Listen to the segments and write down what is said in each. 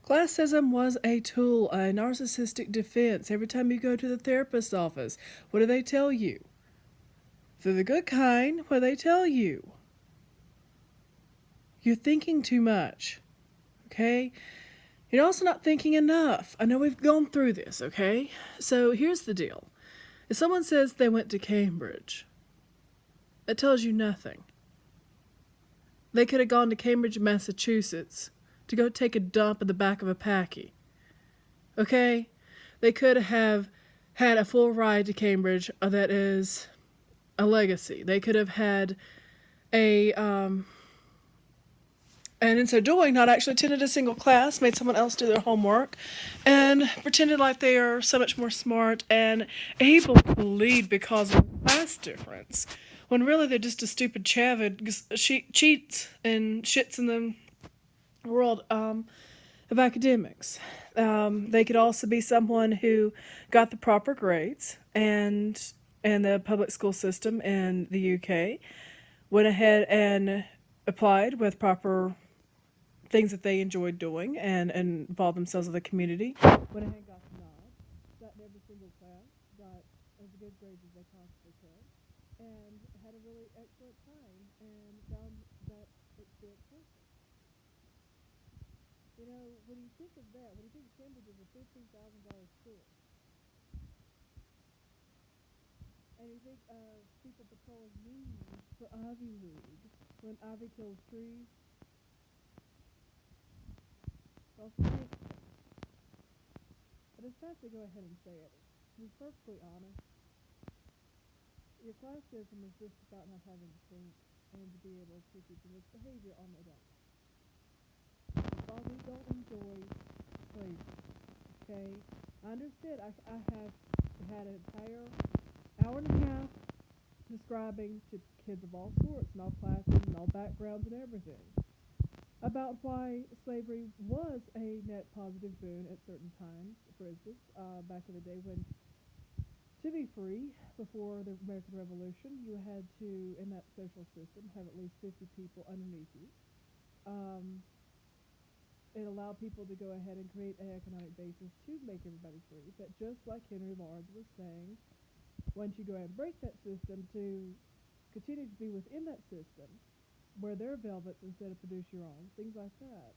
Classism was a tool, a narcissistic defense. Every time you go to the therapist's office, what do they tell you? If they're the good kind, what do they tell you? You're thinking too much, okay? You're also not thinking enough. I know we've gone through this, okay? So here's the deal. If someone says they went to Cambridge, that tells you nothing. They could have gone to Cambridge, Massachusetts to go take a dump in the back of a packy. Okay? They could have had a full ride to Cambridge that is a legacy. They could have had and in so doing, not actually attended a single class, made someone else do their homework, and pretended like they are so much more smart and able to lead because of class difference, when really they're just a stupid chavid cheats and shits in the world of academics. They could also be someone who got the proper grades and the public school system in the UK went ahead and applied with proper things that they enjoyed doing and involved themselves with the community. Went ahead and got the nod, got in every single class, got as good grades as they possibly could, and had a really excellent time and found that experience perfect. You know, when you think of that, when you think Cambridge is a $15,000 school, and you think of people patrolling means for Ivy League when Ivy kills trees, well, thanks. But it's best to go ahead and say it. To be perfectly honest, your classism is just about not having to think and to be able to keep this behavior on the down. While we don't enjoy slavery, okay? I understand. I have had an entire hour and a half describing to kids of all sorts and all classes and all backgrounds and everything about why slavery was a net positive boon at certain times. For instance, back in the day when, to be free, before the American Revolution, you had to, in that social system, have at least 50 people underneath you. It allowed people to go ahead and create an economic basis to make everybody free. But just like Henry Lawrence was saying, once you go ahead and break that system to continue to be within that system, wear their velvets instead of produce your own, things like that.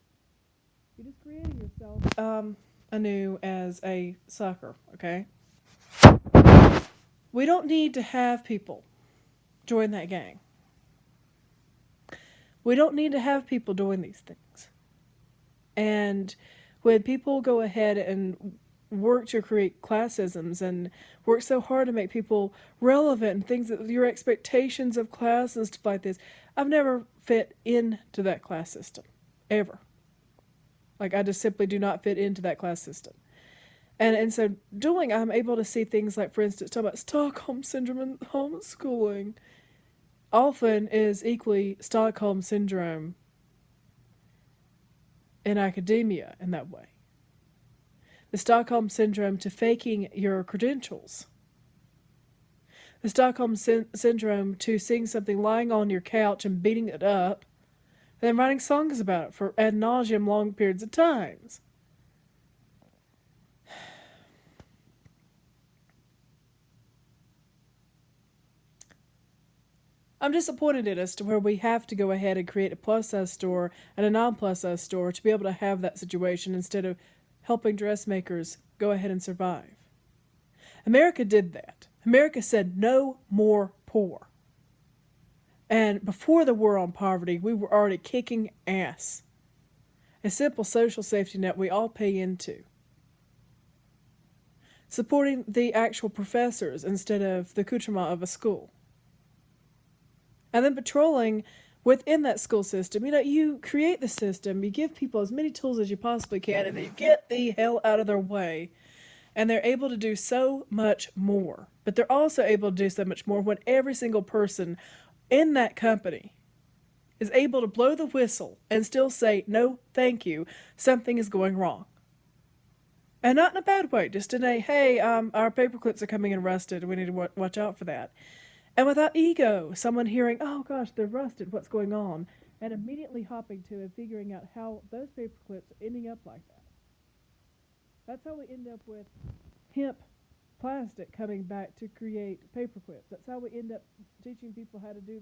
You're just creating yourself anew as a sucker, okay? We don't need to have people join that gang. We don't need to have people doing these things. And when people go ahead and work to create classisms and work so hard to make people relevant and things that your expectations of class and stuff like this, I've never fit into that class system, ever. Like, I just simply do not fit into that class system. And so doing, I'm able to see things like, for instance, talking about Stockholm Syndrome and homeschooling often is equally Stockholm Syndrome in academia in that way. The Stockholm Syndrome to faking your credentials. The Stockholm Syndrome to seeing something lying on your couch and beating it up, and then writing songs about it for ad nauseum long periods of times. I'm disappointed in us to where we have to go ahead and create a plus-size store and a non-plus-size store to be able to have that situation instead of helping dressmakers go ahead and survive. America did that. America said no more poor. And before the war on poverty, we were already kicking ass. A simple social safety net we all pay into. Supporting the actual professors instead of the accoutrement of a school. And then patrolling within that school system. You know, you create the system, you give people as many tools as you possibly can, and then you get the hell out of their way. And they're able to do so much more. But they're also able to do so much more when every single person in that company is able to blow the whistle and still say, no, thank you, something is going wrong. And not in a bad way, just in a, hey, our paper clips are coming in rusted, we need to watch out for that. And without ego, someone hearing, oh gosh, they're rusted, what's going on? And immediately hopping to and figuring out how those paper clips are ending up like that. That's how we end up with hemp plastic coming back to create paper clips. That's how we end up teaching people how to do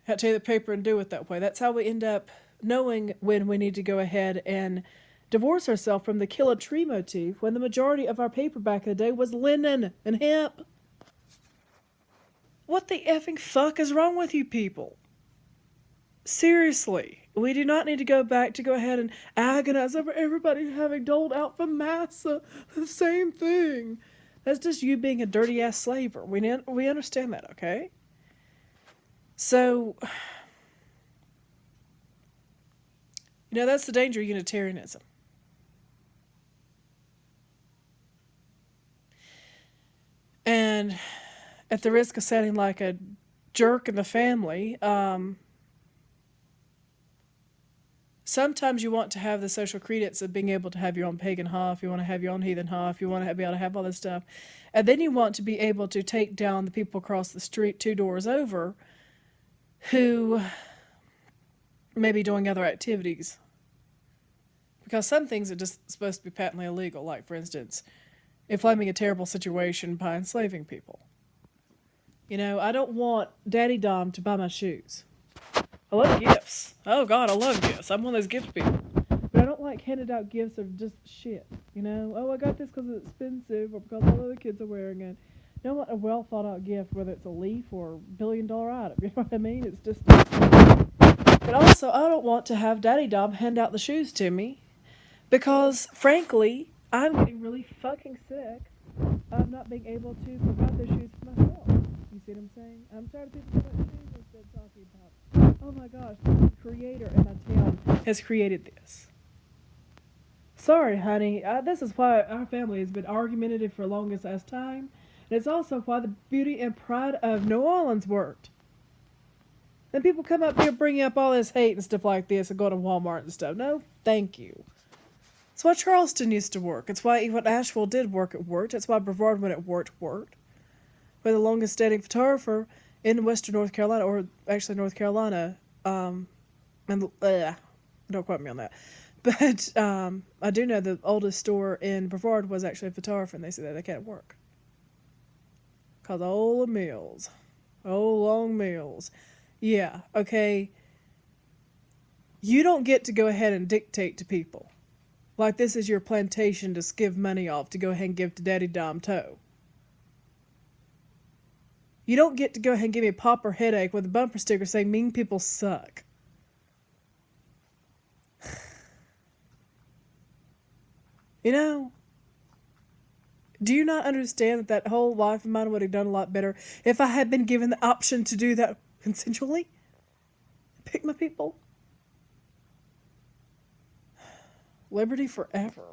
how to take the paper and do it that way. That's how we end up knowing when we need to go ahead and divorce ourselves from the kill a tree motif, when the majority of our paper back in the day was linen and hemp. What the effing fuck is wrong with you people? Seriously, we do not need to go back to go ahead and agonize over everybody having doled out from massa. The same thing. That's just you being a dirty ass slaver. We understand that, okay? So, that's the danger of Unitarianism. And at the risk of sounding like a jerk in the family, sometimes you want to have the social credence of being able to have your own pagan half, you want to have your own heathen half, you want to be able to have all this stuff. And then you want to be able to take down the people across the street 2 doors over who may be doing other activities. Because some things are just supposed to be patently illegal, like, for instance, inflaming a terrible situation by enslaving people. I don't want Daddy Dom to buy my shoes. I love gifts. Oh, God, I love gifts. I'm one of those gift people. But I don't like handed out gifts of just shit, Oh, I got this because it's expensive or because all the other kids are wearing it. I want a well-thought-out gift, whether it's a leaf or a billion-dollar item. You know what I mean? It's just... But also, I don't want to have Daddy Dom hand out the shoes to me because, frankly, I'm getting really fucking sick of not being able to provide those shoes for myself. You see what I'm saying? I'm tired of people talking about shoes instead of talking about, oh my gosh, the creator in my town has created this. Sorry, honey. This is why our family has been argumentative for the longest ass time. And it's also why the beauty and pride of New Orleans worked. And people come up here bringing up all this hate and stuff like this and go to Walmart and stuff. No, thank you. It's why Charleston used to work. It's why even Asheville did work, it worked. It's why Brevard, when it worked. We're the longest standing photographer in Western North Carolina, or actually North Carolina. And don't quote me on that. But I do know the oldest store in Brevard was actually a photographer, and they said that they can't work. Because old Mills. Old long Mills. Yeah, okay. You don't get to go ahead and dictate to people. Like this is your plantation to give money off to go ahead and give to Daddy Dom Toe. You don't get to go ahead and give me a pauper headache with a bumper sticker saying mean people suck. Do you not understand that whole life of mine would have done a lot better if I had been given the option to do that consensually? Pick my people. Liberty forever.